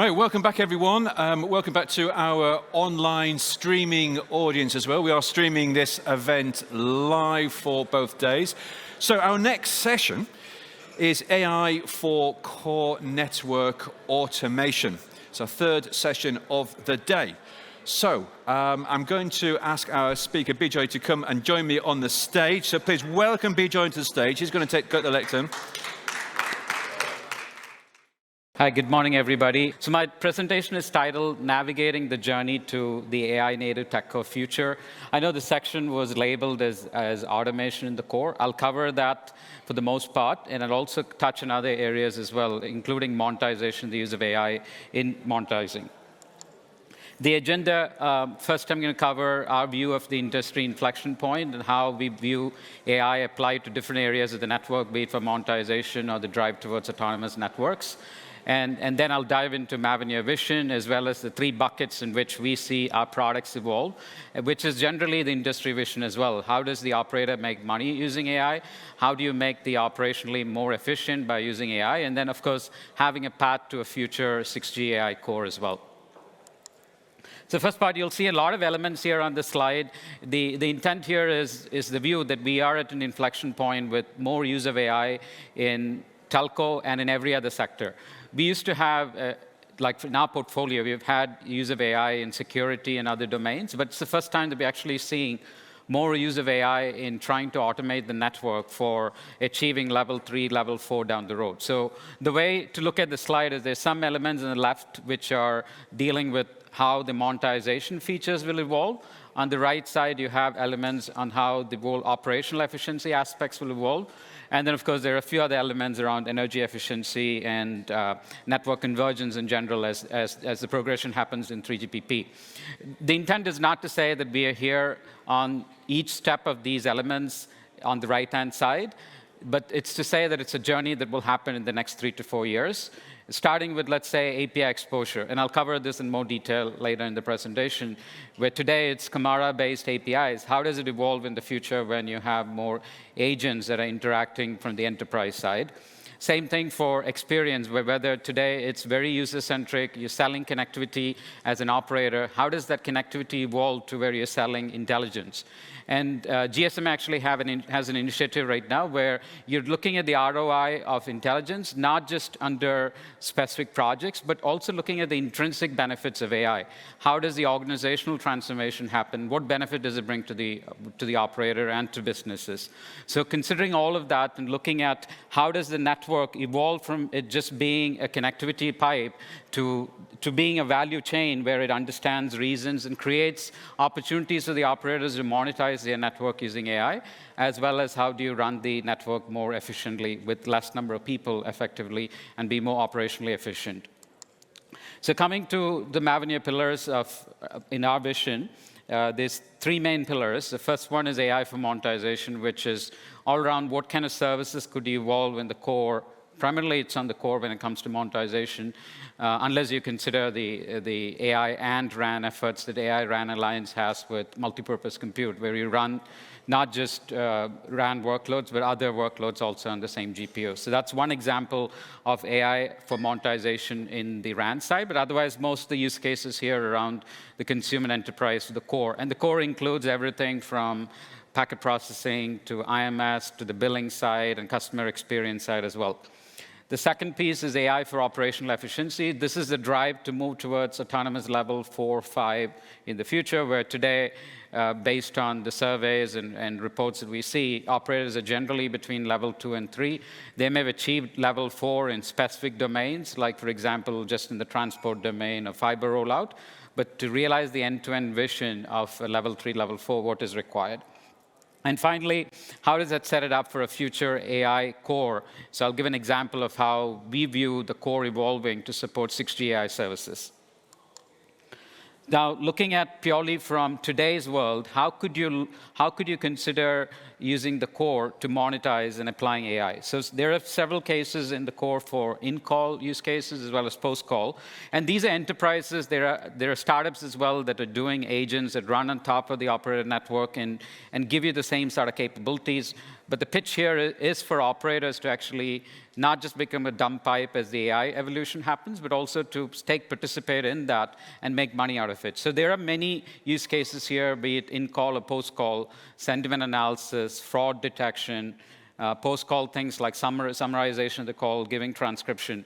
Right, welcome back everyone. Welcome back to our online streaming audience as well. We are streaming this event live for both days. So our next session is AI for core network automation. It's our third session of the day. So I'm going to ask our speaker, Bejoy, to come and join me on the stage. So please welcome Bejoy to the stage. He's going to go to the lectern. Hi, good morning, everybody. So my presentation is titled Navigating the Journey to the AI-Native Telco Future. I know the section was labeled as Automation in the Core. I'll cover that for the most part, and I'll also touch on other areas as well, including monetization, the use of AI in monetizing. The agenda, first I'm going to cover our view of the industry inflection point and how we view AI applied to different areas of the network, be it for monetization or the drive towards autonomous networks. And then I'll dive into Mavenir vision, as well as the three buckets in which we see our products evolve, which is generally the industry vision as well. How does the operator make money using AI? How do you make the operationally more efficient by using AI? And then, of course, having a path to a future 6G AI core as well. So first part, you'll see a lot of elements here on the slide. The intent here is the view that we are at an inflection point with more use of AI in telco and in every other sector. We used to have, like in our portfolio, we've had use of AI in security and other domains, but it's the first time that we're actually seeing more use of AI in trying to automate the network for achieving level 3, level 4 down the road. So the way to look at the slide is there's some elements on the left which are dealing with how the monetization features will evolve. On the right side, you have elements on how the whole operational efficiency aspects will evolve. And then, of course, there are a few other elements around energy efficiency and network convergence in general as the progression happens in 3GPP. The intent is not to say that we are here on each step of these elements on the right-hand side, but it's to say that it's a journey that will happen in the next 3 to 4 years, starting with, let's say, API exposure. And I'll cover this in more detail later in the presentation, where today it's Camara-based APIs. How does it evolve in the future when you have more agents that are interacting from the enterprise side? Same thing for experience, where whether today it's very user-centric, you're selling connectivity as an operator, how does that connectivity evolve to where you're selling intelligence? And GSM actually has an initiative right now where you're looking at the ROI of intelligence, not just under specific projects, but also looking at the intrinsic benefits of AI. How does the organizational transformation happen? What benefit does it bring to the operator and to businesses? So considering all of that and looking at how does the network evolve from it just being a connectivity pipe to being a value chain where it understands reasons and creates opportunities for the operators to monetize their network using AI, as well as how do you run the network more efficiently with less number of people effectively and be more operationally efficient. So coming to the Mavenir pillars in our vision, there's three main pillars. The first one is AI for monetization, which is all around what kind of services could evolve in the core. Primarily, it's on the core when it comes to monetization, unless you consider the AI and RAN efforts that AI RAN Alliance has with multipurpose compute, where you run not just RAN workloads, but other workloads also on the same GPU. So that's one example of AI for monetization in the RAN side, but otherwise, most of the use cases here around the consumer enterprise, the core. And the core includes everything from packet processing to IMS to the billing side and customer experience side as well. The second piece is AI for operational efficiency. This is the drive to move towards autonomous level 4, 5 in the future, where today, based on the surveys and reports that we see, operators are generally between level 2 and 3. They may have achieved level 4 in specific domains, like, for example, just in the transport domain or fiber rollout. But to realize the end-to-end vision of level 3, level 4, what is required? And finally, how does that set it up for a future AI core? So I'll give an example of how we view the core evolving to support 6G AI services. Now, looking at purely from today's world, how could you consider using the core to monetize and applying AI? So there are several cases in the core for in-call use cases as well as post-call. And these are enterprises. There are startups as well that are doing agents that run on top of the operator network and give you the same sort of capabilities. But the pitch here is for operators to actually not just become a dumb pipe as the AI evolution happens, but also to participate in that and make money out of it. So there are many use cases here, be it in-call or post-call, sentiment analysis, fraud detection, post-call things like summarization of the call, giving transcription.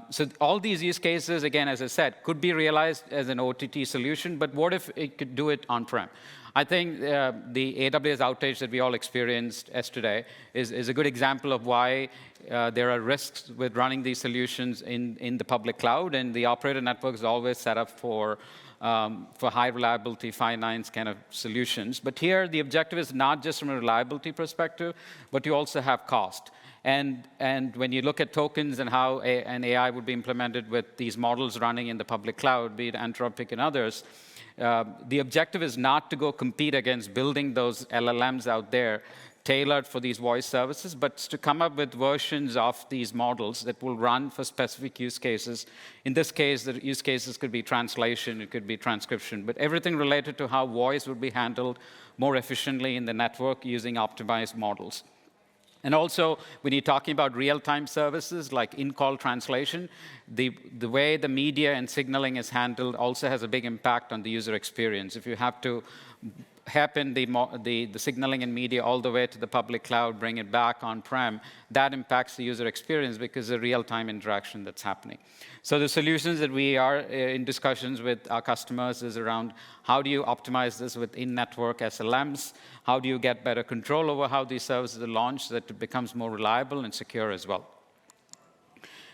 So all these use cases, again, as I said, could be realized as an OTT solution, but what if it could do it on-prem? I think the AWS outage that we all experienced yesterday is a good example of why there are risks with running these solutions in the public cloud, and the operator network is always set up for high reliability, finance kind of solutions. But here, the objective is not just from a reliability perspective, but you also have cost. And when you look at tokens and how an AI would be implemented with these models running in the public cloud, be it Anthropic and others, the objective is not to go compete against building those LLMs out there tailored for these voice services, but to come up with versions of these models that will run for specific use cases. In this case, the use cases could be translation, it could be transcription, but everything related to how voice would be handled more efficiently in the network using optimized models. And also, when you're talking about real-time services like in-call translation, the way the media and signaling is handled also has a big impact on the user experience. If you have to happen the signaling and media all the way to the public cloud, bring it back on-prem, that impacts the user experience because of the real-time interaction that's happening. So the solutions that we are in discussions with our customers is around how do you optimize this with in-network SLMs? How do you get better control over how these services are launched so that it becomes more reliable and secure as well?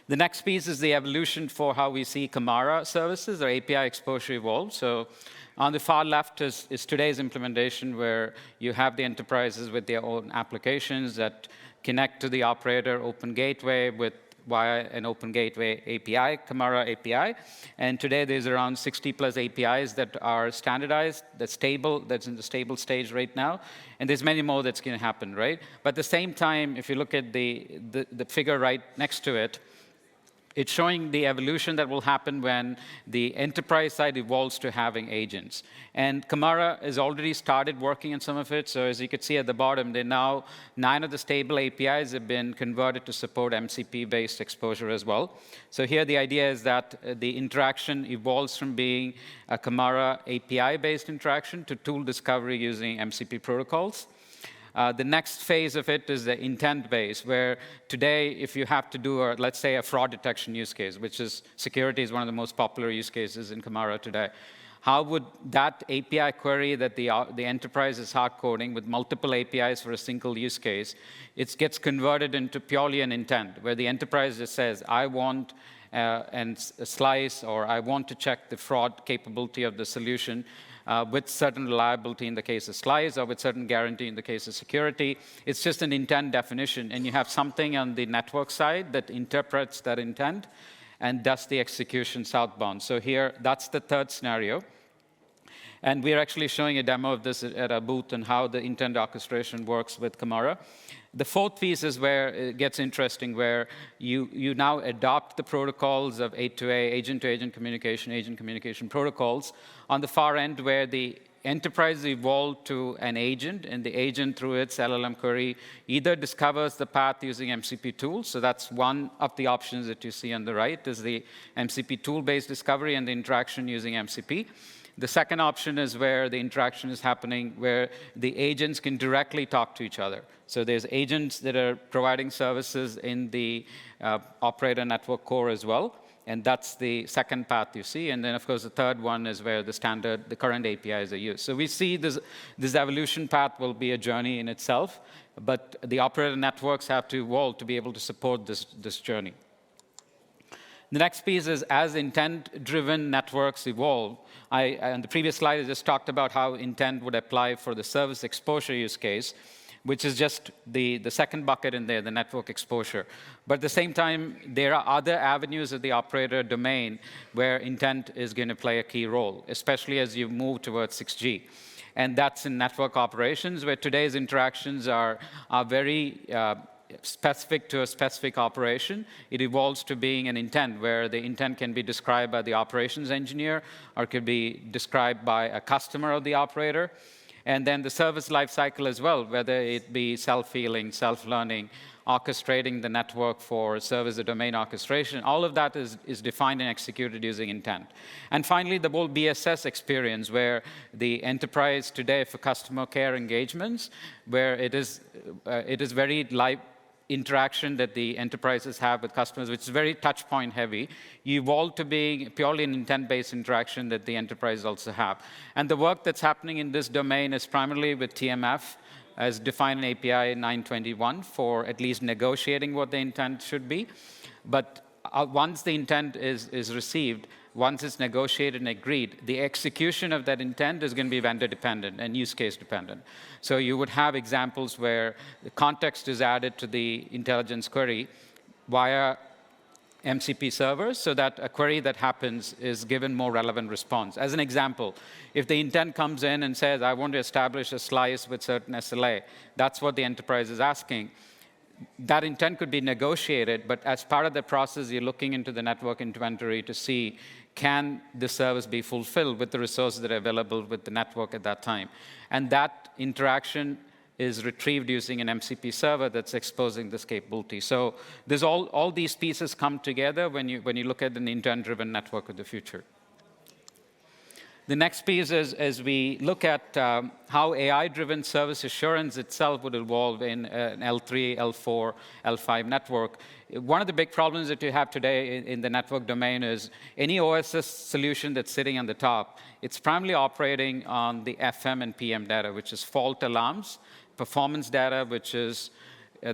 The next piece is the evolution for how we see Camara services or API exposure evolve. So on the far left is today's implementation where you have the enterprises with their own applications that connect to the operator open gateway via an open gateway API, Camara API. And today there's around 60 plus APIs that are standardized, that's stable, that's in the stable stage right now. And there's many more that's going to happen, right? But at the same time, if you look at the figure right next to it, it's showing the evolution that will happen when the enterprise side evolves to having agents. And Camara has already started working on some of it. So as you can see at the bottom, 9 of the stable APIs have been converted to support MCP-based exposure as well. So here the idea is that the interaction evolves from being a Camara API-based interaction to tool discovery using MCP protocols. The next phase of it is the intent base, where today, if you have to do, let's say, a fraud detection use case, which is security is one of the most popular use cases in Camara today, how would that API query that the enterprise is hard coding with multiple APIs for a single use case, it gets converted into purely an intent, where the enterprise just says, I want a slice, or I want to check the fraud capability of the solution, with certain reliability in the case of slice, or with certain guarantee in the case of security. It's just an intent definition, and you have something on the network side that interprets that intent and does the execution southbound. So here, that's the third scenario. And we're actually showing a demo of this at our booth and how the intent orchestration works with Camara. The fourth piece is where it gets interesting, where you now adopt the protocols of A2A, agent-to-agent communication protocols, on the far end where the enterprise evolved to an agent, and the agent, through its LLM query, either discovers the path using MCP tools. So that's one of the options that you see on the right, is the MCP tool-based discovery and the interaction using MCP. The second option is where the interaction is happening, where the agents can directly talk to each other. So there's agents that are providing services in the operator network core as well. And that's the second path you see. And then, of course, the third one is where the current APIs are used. So we see this evolution path will be a journey in itself, but the operator networks have to evolve to be able to support this journey. The next piece is, as intent-driven networks evolve, on the previous slide, I just talked about how intent would apply for the service exposure use case, which is just the second bucket in there, the network exposure. But at the same time, there are other avenues of the operator domain where intent is going to play a key role, especially as you move towards 6G. And that's in network operations, where today's interactions are very specific to a specific operation. It evolves to being an intent, where the intent can be described by the operations engineer or could be described by a customer of the operator. And then the service lifecycle as well, whether it be self-healing, self-learning, orchestrating the network for service or domain orchestration, all of that is defined and executed using intent. And finally, the whole BSS experience, where the enterprise today for customer care engagements, where it is very live interaction that the enterprises have with customers, which is very touch point heavy, you evolve to being purely an intent-based interaction that the enterprise also have. And the work that's happening in this domain is primarily with TMF, as defined in API 921, for at least negotiating what the intent should be. But once the intent is received, once it's negotiated and agreed, the execution of that intent is going to be vendor dependent and use case dependent. So you would have examples where the context is added to the intelligence query via MCP servers, so that a query that happens is given more relevant response. As an example, if the intent comes in and says, I want to establish a slice with certain SLA, that's what the enterprise is asking. That intent could be negotiated, but as part of the process, you're looking into the network inventory to see, can the service be fulfilled with the resources that are available with the network at that time? And that interaction is retrieved using an MCP server that's exposing this capability. So there's all these pieces come together when you look at an intent-driven network of the future. The next piece is, as we look at how AI-driven service assurance itself would evolve in an L3, L4, L5 network. One of the big problems that you have today in the network domain is any OSS solution that's sitting on the top, it's primarily operating on the FM and PM data, which is fault alarms, performance data, which is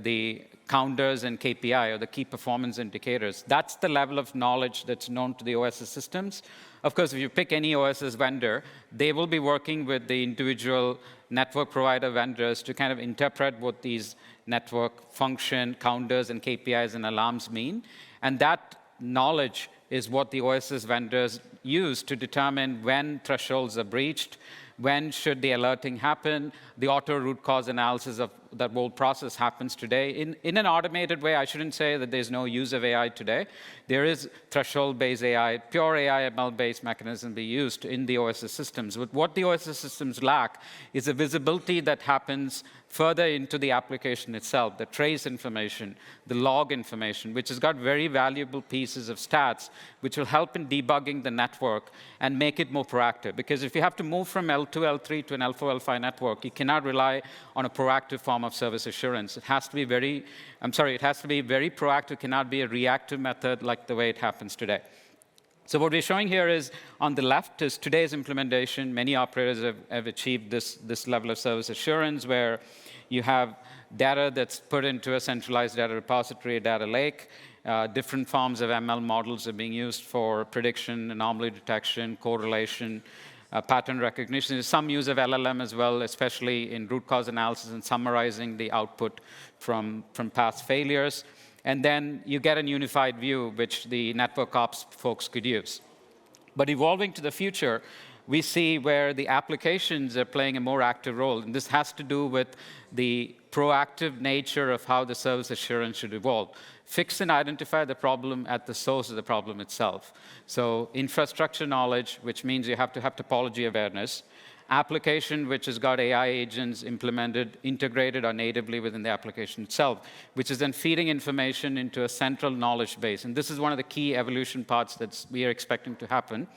the counters and KPI, or the key performance indicators. That's the level of knowledge that's known to the OSS systems. Of course, if you pick any OSS vendor, they will be working with the individual network provider vendors to kind of interpret what these network function, counters, and KPIs and alarms mean. And that knowledge is what the OSS vendors use to determine when thresholds are breached, when should the alerting happen. The auto root cause analysis of that whole process happens today. In an automated way, I shouldn't say that there's no use of AI today. There is threshold-based AI, pure AI ML-based mechanism be used in the OSS systems. But what the OSS systems lack is a visibility that happens further into the application itself, the trace information, the log information, which has got very valuable pieces of stats, which will help in debugging the network and make it more proactive. Because if you have to move from L2, L3 to an L4, L5 network, you cannot rely on a proactive form of service assurance. It has to be very proactive, cannot be a reactive method like the way it happens today. So what we're showing here is, on the left is today's implementation. Many operators have achieved this level of service assurance, where you have data that's put into a centralized data repository, a data lake. Different forms of ML models are being used for prediction, anomaly detection, correlation, pattern recognition. There's some use of LLM as well, especially in root cause analysis and summarizing the output from past failures. And then you get a unified view, which the network ops folks could use. But evolving to the future, we see where the applications are playing a more active role. And this has to do with the proactive nature of how the service assurance should evolve. Fix and identify the problem at the source of the problem itself. So infrastructure knowledge, which means you have to have topology awareness. Application, which has got AI agents implemented, integrated, or natively within the application itself, which is then feeding information into a central knowledge base. And this is one of the key evolution parts that we are expecting to happen.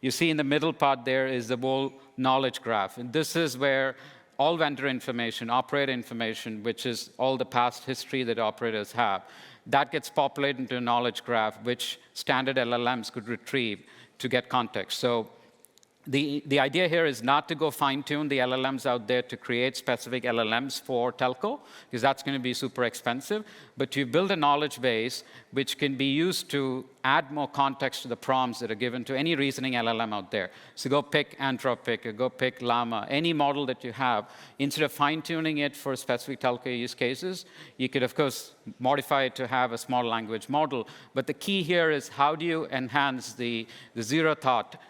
You see in the middle part there is the whole knowledge graph. And this is where all vendor information, operator information, which is all the past history that operators have, that gets populated into a knowledge graph, which standard LLMs could retrieve to get context. So the idea here is not to go fine-tune the LLMs out there to create specific LLMs for telco, because that's going to be super expensive, but to build a knowledge base which can be used to add more context to the prompts that are given to any reasoning LLM out there. So go pick Anthropic, or go pick Llama, any model that you have. Instead of fine-tuning it for specific telco use cases, you could, of course, modify it to have a small language model. But the key here is, how do you enhance the zero-thought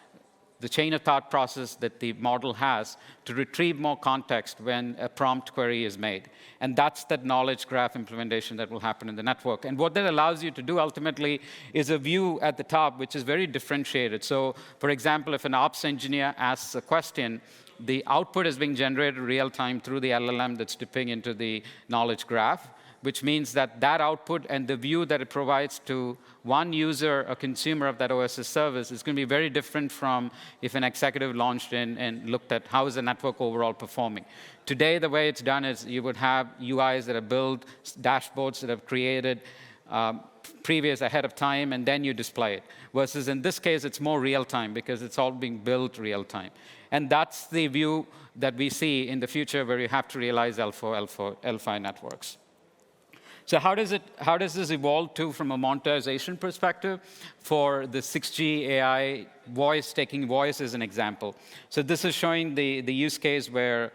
the chain of thought process that the model has to retrieve more context when a prompt query is made. And that's that knowledge graph implementation that will happen in the network. And what that allows you to do ultimately is a view at the top, which is very differentiated. So, for example, if an ops engineer asks a question, the output is being generated real time through the LLM that's dipping into the knowledge graph, which means that that output and the view that it provides to one user, a consumer of that OSS service, is going to be very different from if an executive launched in and looked at how is the network overall performing. Today, the way it's done is you would have UIs that are built, dashboards that have created previous ahead of time, and then you display it. Versus in this case, it's more real time because it's all being built real time. And that's the view that we see in the future where you have to realize L4, L5 networks. So how does this evolve to from a monetization perspective for the 6G AI voice, taking voice as an example? So this is showing the use case where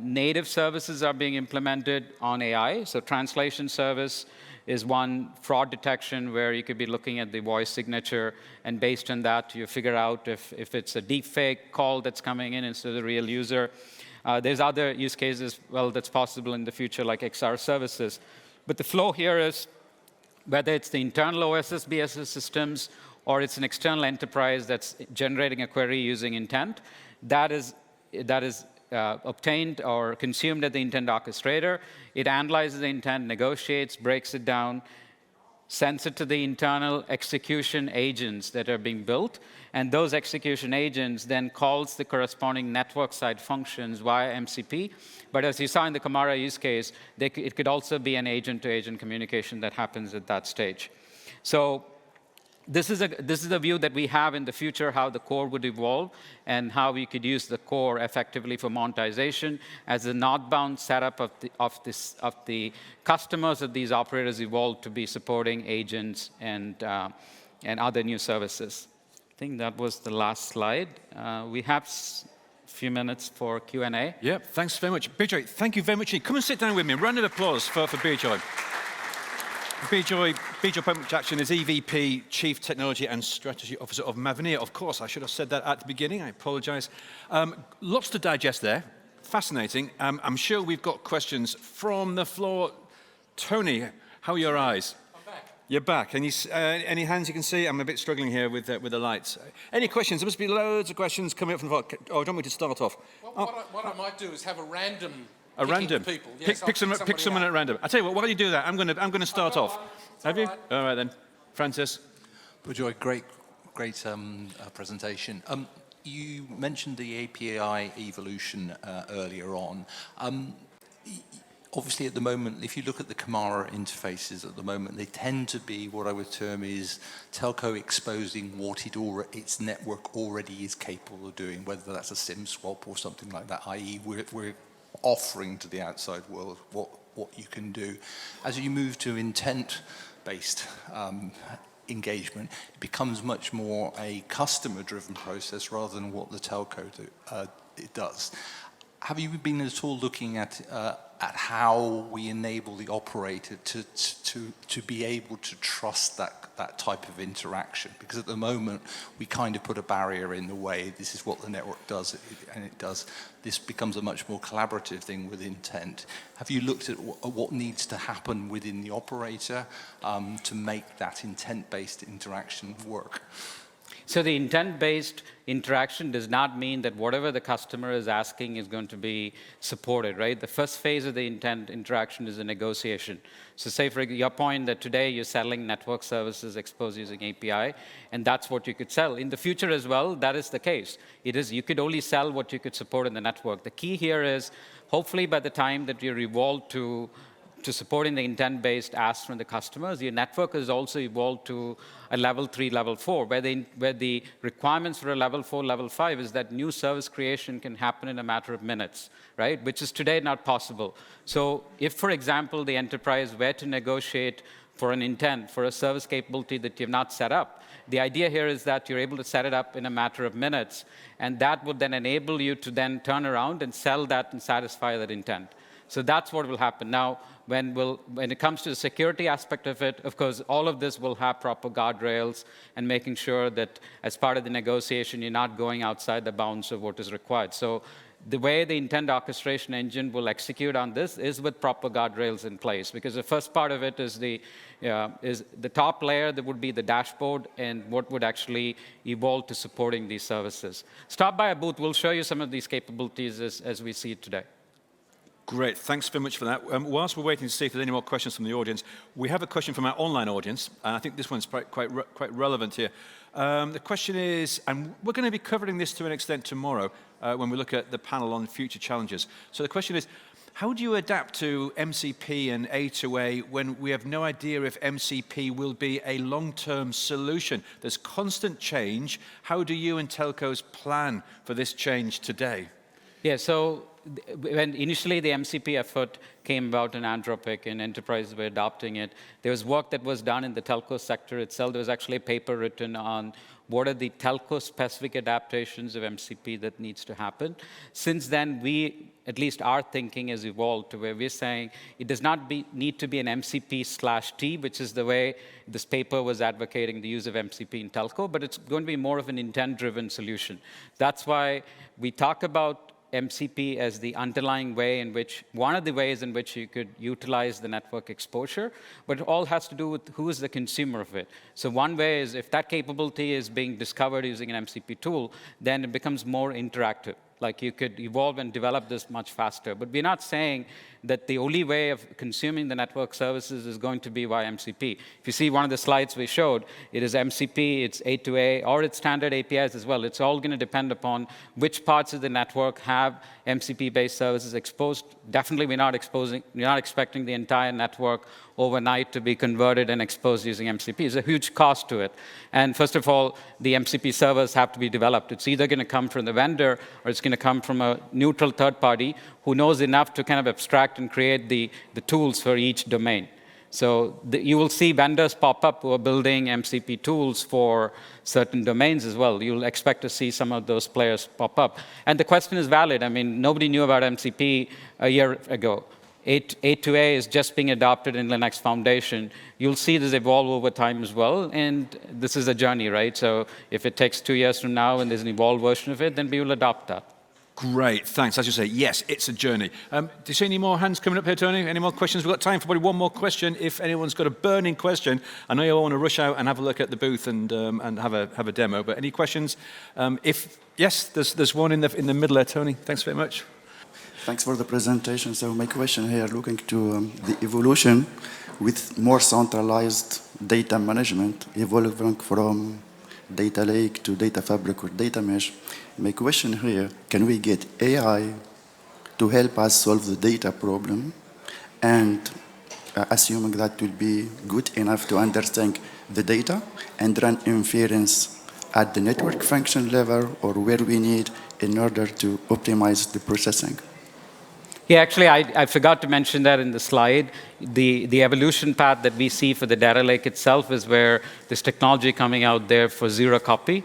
native services are being implemented on AI. So translation service is one, fraud detection where you could be looking at the voice signature, and based on that, you figure out if it's a deepfake call that's coming in instead of the real user. There's other use cases, well, that's possible in the future, like XR services. But the flow here is whether it's the internal OSS, BSS systems, or it's an external enterprise that's generating a query using intent, that is obtained or consumed at the intent orchestrator. It analyzes the intent, negotiates, breaks it down, sends it to the internal execution agents that are being built, and those execution agents then calls the corresponding network side functions via MCP. But as you saw in the Kamara use case, it could also be an agent-to-agent communication that happens at that stage. So this is a view that we have in the future, how the core would evolve and how we could use the core effectively for monetization as a northbound setup of the customers of these operators evolve to be supporting agents and other new services. I think that was the last slide. We have a few minutes for Q&A. Yeah, thanks very much. Bejoy, thank you very much. Come and sit down with me. Round of applause for Bejoy. Bejoy Pankajakshan is EVP, Chief Technology and Strategy Officer of Mavenir. Of course, I should have said that at the beginning. I apologize. Lots to digest there. Fascinating. I'm sure we've got questions from the floor. Tony, how are your eyes? I'm back. You're back. Any hands you can see? I'm a bit struggling here with the lights. Any questions? There must be loads of questions coming up from the floor. Oh, do you want me to start off? Well, what I might do is have a random people. Yes, pick someone at random. I tell you what. While you do that, I'm going to start off. Have you? All right then, Francis. Bejoy, great presentation. You mentioned the API evolution earlier on. Obviously, at the moment, if you look at the Kamara interfaces at the moment, they tend to be what I would term is telco exposing what its network already is capable of doing, whether that's a SIM swap or something like that, i.e. we're offering to the outside world what you can do. As you move to intent-based engagement, it becomes much more a customer-driven process rather than what the telco it does. Have you been at all looking at how we enable the operator to be able to trust that type of interaction? Because at the moment, we kind of put a barrier in the way. This is what the network does, and it does. This becomes a much more collaborative thing with intent. Have you looked at what needs to happen within the operator to make that intent-based interaction work? So the intent-based interaction does not mean that whatever the customer is asking is going to be supported, right? The first phase of the intent interaction is a negotiation. So say for your point that today you're selling network services exposed using API, and that's what you could sell. In the future as well, that is the case. You could only sell what you could support in the network. The key here is, hopefully by the time that you're evolved to supporting the intent-based asks from the customers, your network has also evolved to a level 3, level 4, where the requirements for a level 4, level 5 is that new service creation can happen in a matter of minutes, right? Which is today not possible. So if, for example, the enterprise were to negotiate for an intent, for a service capability that you've not set up, the idea here is that you're able to set it up in a matter of minutes, and that would then enable you to then turn around and sell that and satisfy that intent. So that's what will happen. Now, when it comes to the security aspect of it, of course, all of this will have proper guardrails and making sure that as part of the negotiation, you're not going outside the bounds of what is required. So the way the intent orchestration engine will execute on this is with proper guardrails in place, because the first part of it is the top layer that would be the dashboard and what would actually evolve to supporting these services. Stop by a booth. We'll show you some of these capabilities as we see it today. Great, thanks very much for that. Whilst we're waiting to see if there's any more questions from the audience, we have a question from our online audience, and I think this one's quite relevant here. The question is, and we're going to be covering this to an extent tomorrow when we look at the panel on future challenges. So the question is, how do you adapt to MCP and A2A when we have no idea if MCP will be a long-term solution? There's constant change. How do you and telcos plan for this change today? Yeah, so when initially the MCP effort came about in Anthropic and enterprises were adopting it, there was work that was done in the telco sector itself. There was actually a paper written on what are the telco-specific adaptations of MCP that needs to happen. Since then, at least our thinking has evolved to where we're saying it does not need to be an MCP/T, which is the way this paper was advocating the use of MCP in telco, but it's going to be more of an intent-driven solution. That's why we talk about MCP as the underlying way in which, one of the ways in which you could utilize the network exposure, but it all has to do with who is the consumer of it. So one way is if that capability is being discovered using an MCP tool, then it becomes more interactive. Like you could evolve and develop this much faster. But we're not saying that the only way of consuming the network services is going to be via MCP. If you see one of the slides we showed, it is MCP, it's A2A, or it's standard APIs as well. It's all going to depend upon which parts of the network have MCP-based services exposed. Definitely, we're not expecting the entire network overnight to be converted and exposed using MCP. There's a huge cost to it. And first of all, the MCP servers have to be developed. It's either going to come from the vendor or it's going to come from a neutral third party who knows enough to kind of abstract and create the tools for each domain. So you will see vendors pop up who are building MCP tools for certain domains as well. You'll expect to see some of those players pop up. And the question is valid. I mean, nobody knew about MCP a year ago. A2A is just being adopted in Linux Foundation. You'll see this evolve over time as well, and this is a journey, right? So if it takes 2 years from now and there's an evolved version of it, then we will adopt that. Great, thanks. As you say, yes, it's a journey. Do you see any more hands coming up here, Tony? Any more questions? We've got time for probably one more question. If anyone's got a burning question, I know you all want to rush out and have a look at the booth and have a demo, but any questions? Yes, there's one in the middle there, Tony. Thanks very much. Thanks for the presentation. So my question here, looking to the evolution with more centralized data management, evolving from data lake to data fabric or data mesh. My question here, can we get AI to help us solve the data problem? And assuming that will be good enough to understand the data and run inference at the network function level or where we need in order to optimize the processing. Yeah, actually, I forgot to mention that in the slide. The evolution path that we see for the data lake itself is where this technology coming out there for zero copy,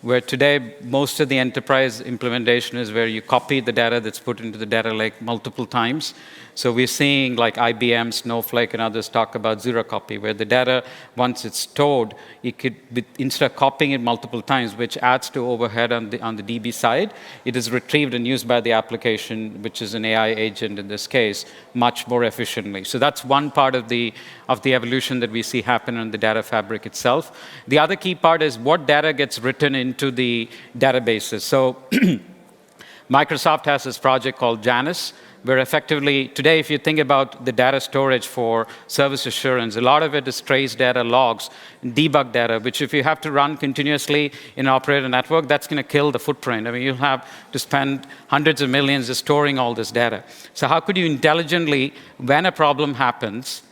where today most of the enterprise implementation is where you copy the data that's put into the data lake multiple times. So we're seeing like IBM, Snowflake, and others talk about zero copy, where the data, once it's stored, it could be, instead of copying it multiple times, which adds to overhead on the DB side, it is retrieved and used by the application, which is an AI agent in this case, much more efficiently. So that's one part of the evolution that we see happen in the data fabric itself. The other key part is what data gets written into the databases. So Microsoft has this project called Janus, where effectively, today, if you think about the data storage for service assurance, a lot of it is trace data, logs, debug data, which if you have to run continuously in an operator network, that's going to kill the footprint. I mean, you'll have to spend hundreds of millions just storing all this data. So how could you intelligently, when a problem happens,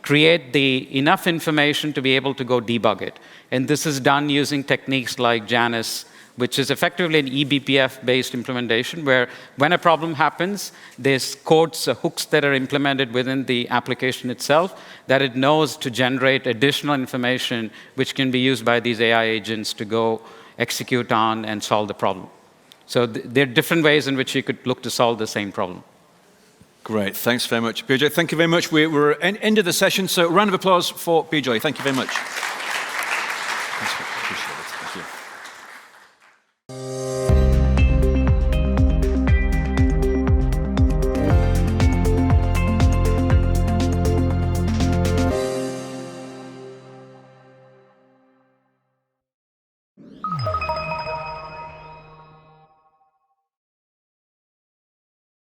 create enough information to be able to go debug it? And this is done using techniques like Janus, which is effectively an eBPF-based implementation, where when a problem happens, there's codes, hooks that are implemented within the application itself that it knows to generate additional information, which can be used by these AI agents to go execute on and solve the problem. So there are different ways in which you could look to solve the same problem. Great, thanks very much, Bejoy. Thank you very much. We're at the end of the session, so a round of applause for Bejoy. Thank you very much.